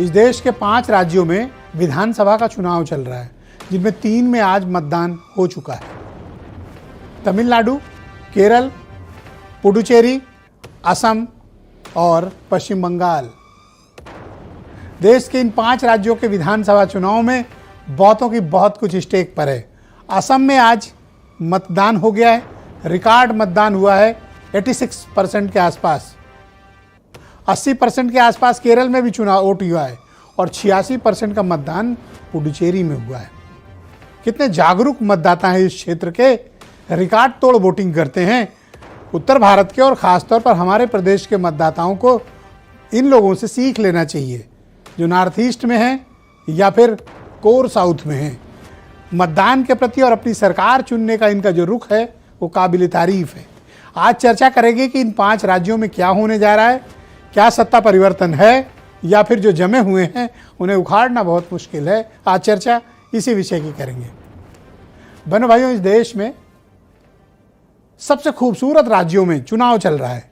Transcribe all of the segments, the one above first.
इस देश के 5 राज्यों में विधानसभा का चुनाव चल रहा है, जिनमें 3 में आज मतदान हो चुका है। तमिलनाडु, केरल, पुडुचेरी, असम और पश्चिम बंगाल। देश के इन 5 राज्यों के विधानसभा चुनाव में बहुतों की बहुत कुछ स्टेक पर है। असम में आज मतदान हो गया है, रिकॉर्ड मतदान हुआ है 86% के आसपास। 80% के आसपास केरल में भी चुनाव वोट हुआ है और 86% का मतदान पुडुचेरी में हुआ है। कितने जागरूक मतदाता हैं इस क्षेत्र के, रिकॉर्ड तोड़ वोटिंग करते हैं। उत्तर भारत के और ख़ासतौर पर हमारे प्रदेश के मतदाताओं को इन लोगों से सीख लेना चाहिए, जो नॉर्थ ईस्ट में हैं या फिर कोर साउथ में हैं। मतदान के प्रति और अपनी सरकार चुनने का इनका जो रुख है वो काबिल तारीफ है। आज चर्चा करेंगे कि इन 5 राज्यों में क्या होने जा रहा है, क्या सत्ता परिवर्तन है या फिर जो जमे हुए हैं उन्हें उखाड़ना बहुत मुश्किल है। आज चर्चा इसी विषय की करेंगे। बहनों भाइयों, इस देश में सबसे खूबसूरत राज्यों में चुनाव चल रहा है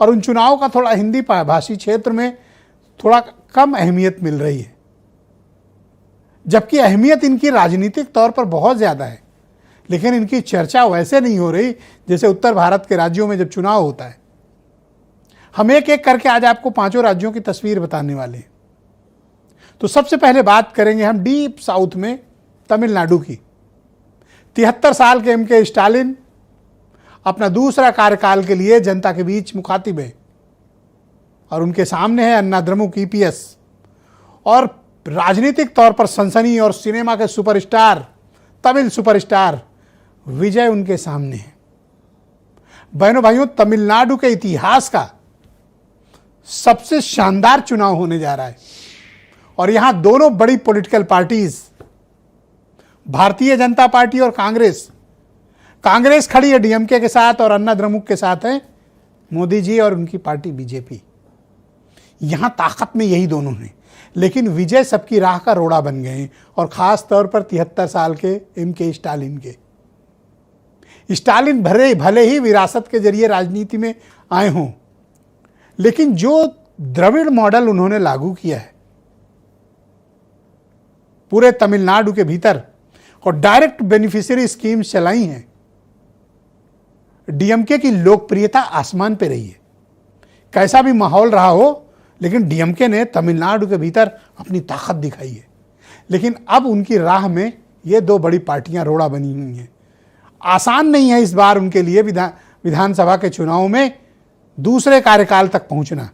और उन चुनाव का थोड़ा हिंदी भाषी क्षेत्र में थोड़ा कम अहमियत मिल रही है, जबकि अहमियत इनकी राजनीतिक तौर पर बहुत ज़्यादा है। लेकिन इनकी चर्चा वैसे नहीं हो रही जैसे उत्तर भारत के राज्यों में जब चुनाव होता है। हम एक एक करके आज आपको 5 राज्यों की तस्वीर बताने वाले हैं। तो सबसे पहले बात करेंगे हम डीप साउथ में तमिलनाडु की। 73 साल के एम.के. स्टालिन अपना दूसरा कार्यकाल के लिए जनता के बीच मुखातिब है और उनके सामने है अन्ना द्रमुक ईपीएस और राजनीतिक तौर पर सनसनी और सिनेमा के सुपरस्टार, तमिल सुपरस्टार विजय उनके सामने है। बहनों भाइयों, तमिलनाडु के इतिहास का सबसे शानदार चुनाव होने जा रहा है और यहां दोनों बड़ी political parties, Bharatiya Janata party और कांग्रेस खड़ी है डीएमके के साथ और अन्ना द्रमुक के साथ है मोदी जी और उनकी पार्टी बीजेपी। यहां ताकत में यही दोनों हैं, लेकिन विजय सबकी राह का रोड़ा बन गए हैं और खास तौर पर 73 साल के एम.के. स्टालिन के। स्टालिन भले ही विरासत के जरिए राजनीति में आए हों, लेकिन जो द्रविड़ मॉडल उन्होंने लागू किया है पूरे तमिलनाडु के भीतर और डायरेक्ट बेनिफिशियरी स्कीम्स चलाई हैं, डीएमके की लोकप्रियता आसमान पे रही है। कैसा भी माहौल रहा हो, लेकिन डीएमके ने तमिलनाडु के भीतर अपनी ताकत दिखाई है। लेकिन अब उनकी राह में ये 2 बड़ी पार्टियां रोड़ा बनी हुई हैं। आसान नहीं है इस बार उनके लिए विधानसभा के चुनाव में दूसरे कार्यकाल तक पहुंचना,